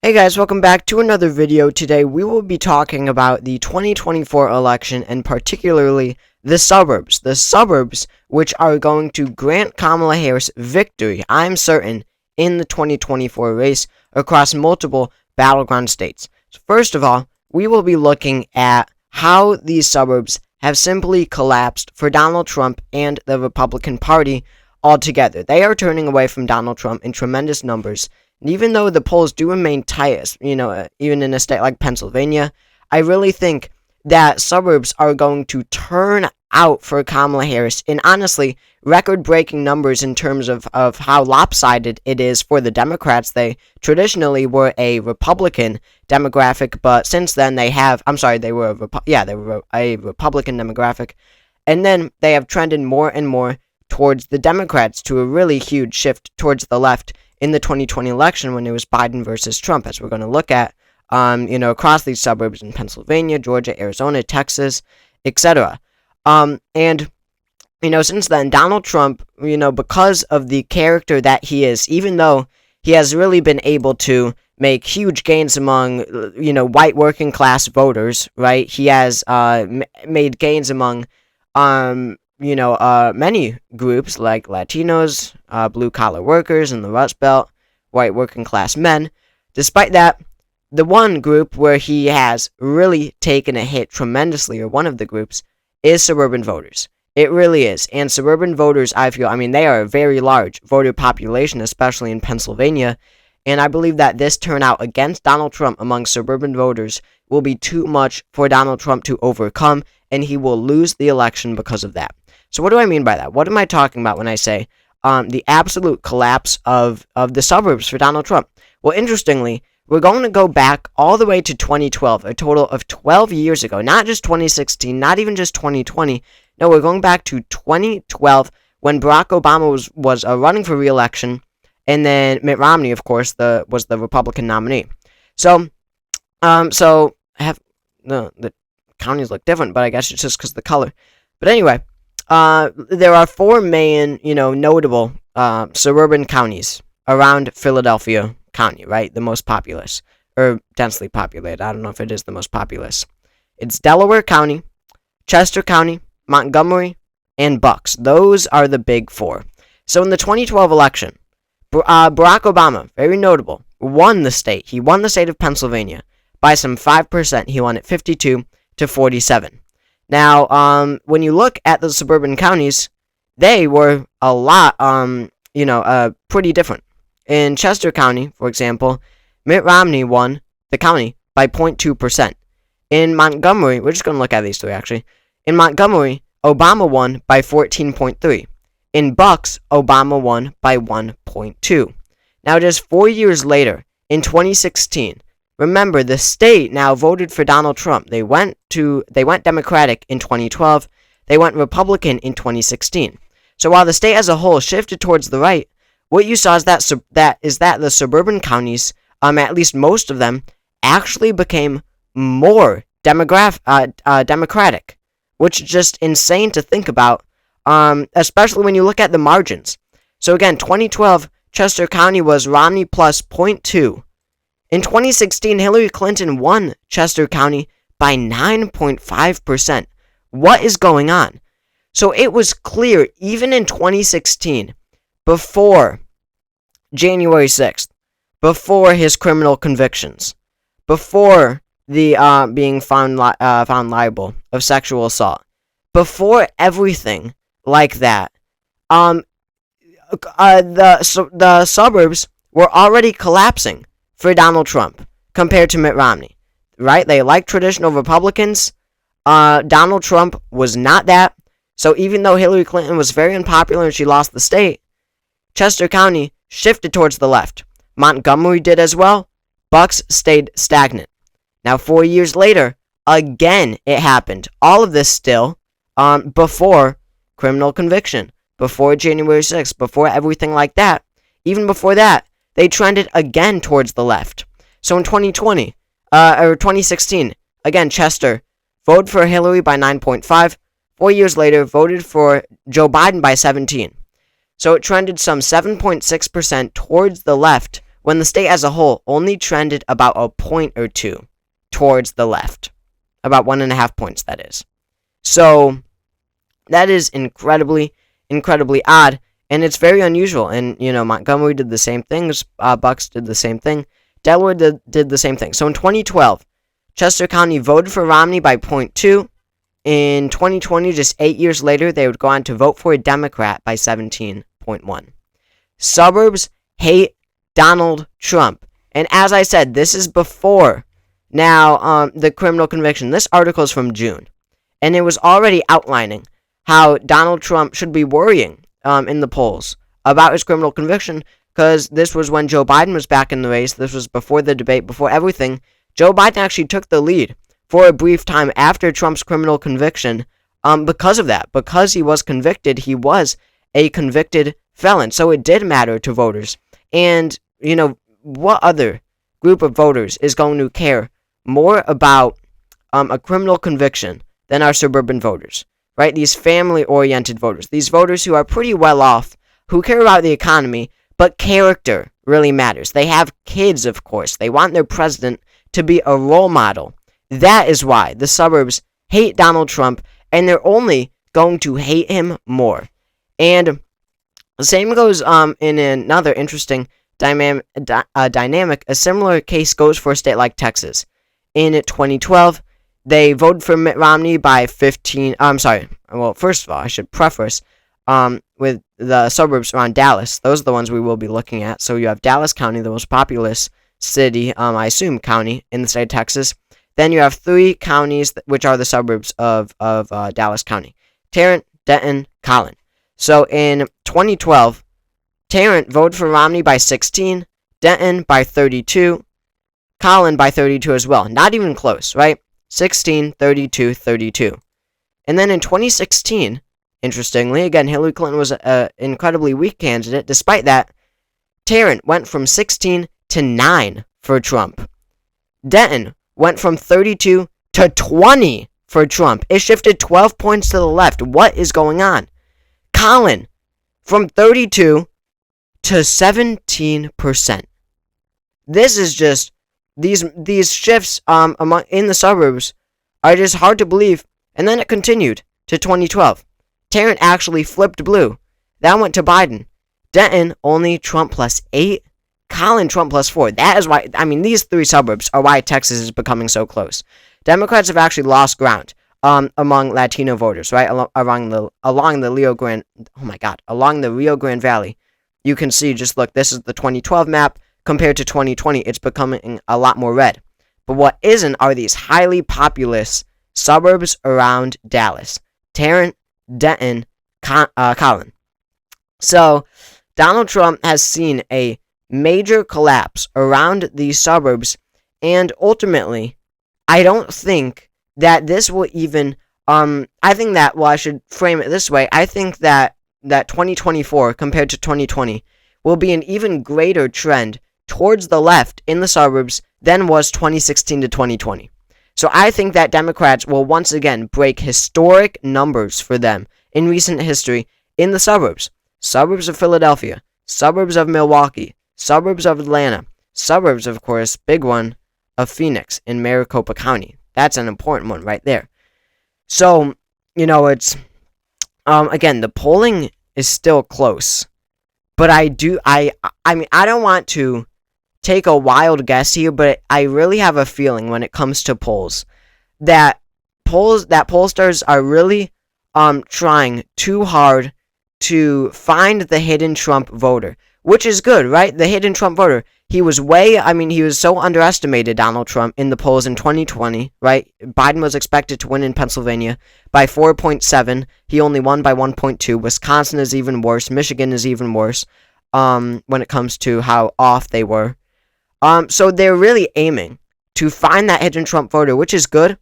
Hey guys, welcome back to another video. Today we will be talking about the 2024 election and particularly the suburbs. The suburbs which are going to grant Kamala Harris victory, I'm certain, in the 2024 race across multiple battleground states. So first of all, we will be looking at how these suburbs have simply collapsed for Donald Trump and the Republican Party altogether. They are turning away from Donald Trump in tremendous numbers. And even though the polls do remain tight, even in a state like Pennsylvania, I really think that suburbs are going to turn out for Kamala Harris in honestly record-breaking numbers in terms of how lopsided it is for the Democrats. They traditionally were a Republican demographic, but since then they were a Republican demographic, and then they have trended more and more towards the Democrats to a really huge shift towards the left in the 2020 election when it was Biden versus Trump, as we're going to look at, across these suburbs in Pennsylvania, Georgia, Arizona, Texas, etc. Since then, Donald Trump, because of the character that he is, even though he has really been able to make huge gains among, white working class voters, right? He has made gains among, many groups like Latinos, blue-collar workers in the Rust Belt, white working-class men. Despite that, the one group where he has really taken a hit tremendously, or one of the groups, is suburban voters. It really is. And suburban voters, they are a very large voter population, especially in Pennsylvania, and I believe that this turnout against Donald Trump among suburban voters will be too much for Donald Trump to overcome, and he will lose the election because of that. So what do I mean by that? What am I talking about when I say the absolute collapse of the suburbs for Donald Trump? Well, interestingly, we're going to go back all the way to 2012, a total of 12 years ago, not just 2016, not even just 2020. No, we're going back to 2012 when Barack Obama was running for re-election, and then Mitt Romney, of course, was the Republican nominee. So the counties look different, but I guess it's just because of the color. But anyway, there are four main, notable suburban counties around Philadelphia County, right? The most populous, or densely populated. I don't know if it is the most populous. It's Delaware County, Chester County, Montgomery, and Bucks. Those are the big four. So in the 2012 election, Barack Obama, very notable, won the state. He won the state of Pennsylvania by some 5%. He won it 52-47. Now, when you look at the suburban counties, they were a lot, pretty different. In Chester County, for example, Mitt Romney won the county by 0.2%. In Montgomery, we're just going to look at these three, actually. In Montgomery, Obama won by 14.3%. In Bucks, Obama won by 1.2%. Now, just 4 years later, in 2016, remember, the state now voted for Donald Trump. They went Democratic in 2012. They went Republican in 2016. So while the state as a whole shifted towards the right, what you saw is that the suburban counties, at least most of them, actually became more Democratic, which is just insane to think about, especially when you look at the margins. So again, 2012, Chester County was Romney plus 0.2. In 2016, Hillary Clinton won Chester County by 9.5%. What is going on? So it was clear, even in 2016, before January 6th, before his criminal convictions, before the being found liable of sexual assault, before everything like that, the suburbs were already collapsing for Donald Trump compared to Mitt Romney, right? They like traditional Republicans. Donald Trump was not that. So even though Hillary Clinton was very unpopular and she lost the state, Chester County shifted towards the left. Montgomery did as well. Bucks stayed stagnant. Now, 4 years later, again it happened. All of this still before criminal conviction, before January 6th, before everything like that. Even before that, they trended again towards the left. So in 2016, again, Chester voted for Hillary by 9.5. 4 years later, voted for Joe Biden by 17. So it trended some 7.6% towards the left when the state as a whole only trended about a point or two towards the left. About 1.5 points, that is. So, that is incredibly, incredibly odd, and it's very unusual. And, Montgomery did the same thing, Bucks did the same thing, Delaware did the same thing. So, in 2012, Chester County voted for Romney by 0.2. In 2020, just 8 years later, they would go on to vote for a Democrat by 17.1. Suburbs hate Donald Trump. And as I said, this is before now the criminal conviction. This article is from June. And it was already outlining how Donald Trump should be worrying in the polls about his criminal conviction, because this was when Joe Biden was back in the race. This was before the debate, before everything. Joe Biden actually took the lead for a brief time after Trump's criminal conviction because of that. Because he was convicted, he was a convicted felon. So it did matter to voters. And, what other group of voters is going to care more about a criminal conviction than our suburban voters, right? These family-oriented voters. These voters who are pretty well off, who care about the economy, but character really matters. They have kids, of course. They want their president to be a role model. That is why the suburbs hate Donald Trump, and they're only going to hate him more. And the same goes in another interesting dynamic. A similar case goes for a state like Texas. In 2012, they voted for Mitt Romney by 15. Well, first of all, I should preface with the suburbs around Dallas. Those are the ones we will be looking at. So you have Dallas County, the most populous city, I assume county in the state of Texas. Then you have 3 counties, which are the suburbs of Dallas County: Tarrant, Denton, Collin. So in 2012, Tarrant voted for Romney by 16, Denton by 32, Collin by 32 as well. Not even close, right? 16, 32, 32. And then in 2016, interestingly, again, Hillary Clinton was an incredibly weak candidate. Despite that, Tarrant went from 16 to 9 for Trump. Denton went from 32 to 20 for Trump. It shifted 12 points to the left. What is going on? Collin, from 32 to 17%. This is just, these shifts in the suburbs are just hard to believe. And then it continued to 2012. Tarrant actually flipped blue. That went to Biden. Denton, only Trump plus 8. Collin, Trump plus 4. That is why, these 3 suburbs are why Texas is becoming so close. Democrats have actually lost ground among Latino voters, right? Along the Rio Grande Valley. You can see, just look, this is the 2012 map. Compared to 2020, it's becoming a lot more red. But what isn't are these highly populous suburbs around Dallas: Tarrant, Denton, Collin. So, Donald Trump has seen a major collapse around these suburbs, and ultimately, I don't think that this will even, I think that, I should frame it this way: I think that 2024 compared to 2020 will be an even greater trend towards the left in the suburbs than was 2016 to 2020. So I think that Democrats will once again break historic numbers for them in recent history in the suburbs. Suburbs of Philadelphia, suburbs of Milwaukee, suburbs of Atlanta, suburbs, of course, big one, of Phoenix in Maricopa County. That's an important one right there. So, it's, again, the polling is still close. But I don't want to take a wild guess here, but I really have a feeling when it comes to polls that pollsters are really trying too hard to find the hidden Trump voter, which is good, right? The hidden Trump voter. He was so underestimated, Donald Trump, in the polls in 2020, right? Biden was expected to win in Pennsylvania by 4.7. He only won by 1.2. Wisconsin is even worse. Michigan is even worse when it comes to how off they were. So they're really aiming to find that hidden Trump voter, which is good,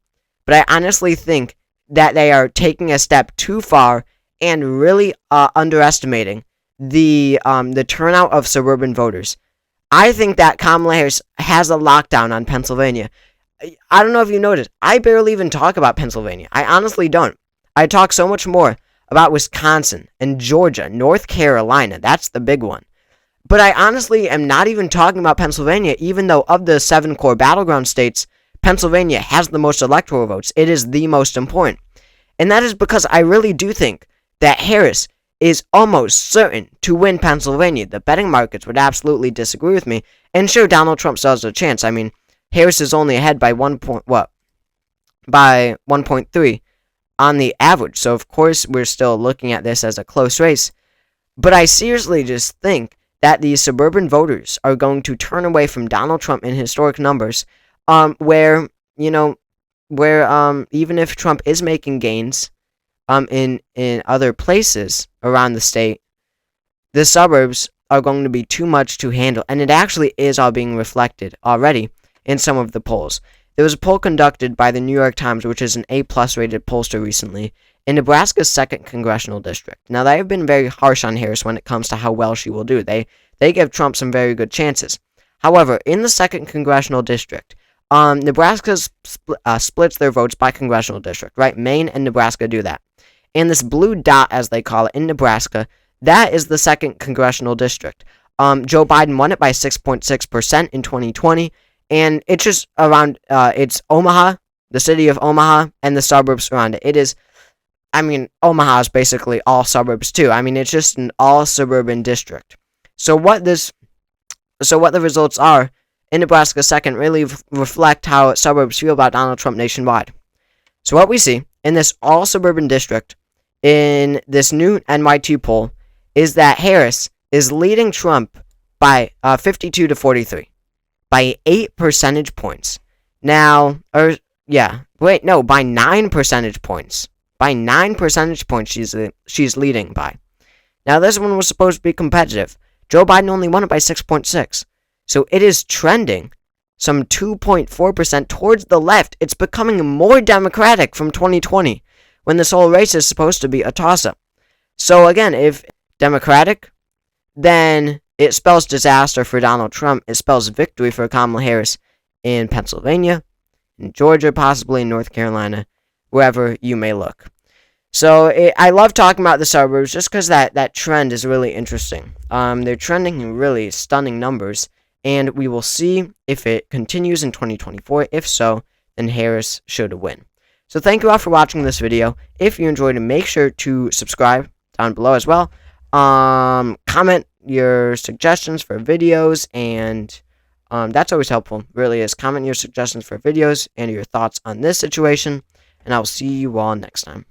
but I honestly think that they are taking a step too far and really underestimating the turnout of suburban voters. I think that Kamala Harris has a lockdown on Pennsylvania. I don't know if you noticed, I barely even talk about Pennsylvania. I honestly don't. I talk so much more about Wisconsin and Georgia, North Carolina. That's the big one. But I honestly am not even talking about Pennsylvania, even though of the 7 core battleground states, Pennsylvania has the most electoral votes. It is the most important. And that is because I really do think that Harris is almost certain to win Pennsylvania. The betting markets would absolutely disagree with me. And sure, Donald Trump still has a chance. I mean, Harris is only ahead by by 1.3 on the average. So, of course, we're still looking at this as a close race. But I seriously just think that these suburban voters are going to turn away from Donald Trump in historic numbers, where even if Trump is making gains in other places around the state, the suburbs are going to be too much to handle, and it actually is all being reflected already in some of the polls. There was a poll conducted by the New York Times, which is an A-plus rated pollster recently, in Nebraska's 2nd congressional district. Now, they have been very harsh on Harris when it comes to how well she will do. They give Trump some very good chances. However, in the 2nd congressional district, Nebraska splits their votes by congressional district, right? Maine and Nebraska do that. And this blue dot, as they call it, in Nebraska, that is the 2nd congressional district. Joe Biden won it by 6.6% in 2020, and it's just around, it's Omaha, the city of Omaha, and the suburbs around it. It is, I mean, Omaha is basically all suburbs too. I mean, it's just an all suburban district. So what the results are in Nebraska 2nd really reflect how suburbs feel about Donald Trump nationwide. So what we see in this all suburban district in this new NY2 poll is that Harris is leading Trump by 52 to 43 by 8 percentage points. Now, by 9 percentage points. By 9 percentage points she's leading by. Now, this one was supposed to be competitive. Joe Biden only won it by 6.6. So it is trending some 2.4% towards the left. It's becoming more Democratic from 2020, when this whole race is supposed to be a toss-up. So again, if Democratic, then it spells disaster for Donald Trump. It spells victory for Kamala Harris in Pennsylvania, in Georgia, possibly in North Carolina, wherever you may look. So I love talking about the suburbs just because that trend is really interesting. They're trending in really stunning numbers, and we will see if it continues in 2024. If so, then Harris should win. So thank you all for watching this video. If you enjoyed it, make sure to subscribe down below as well. Comment your suggestions for videos, and that's always helpful, really is. Comment your suggestions for videos and your thoughts on this situation, and I'll see you all next time.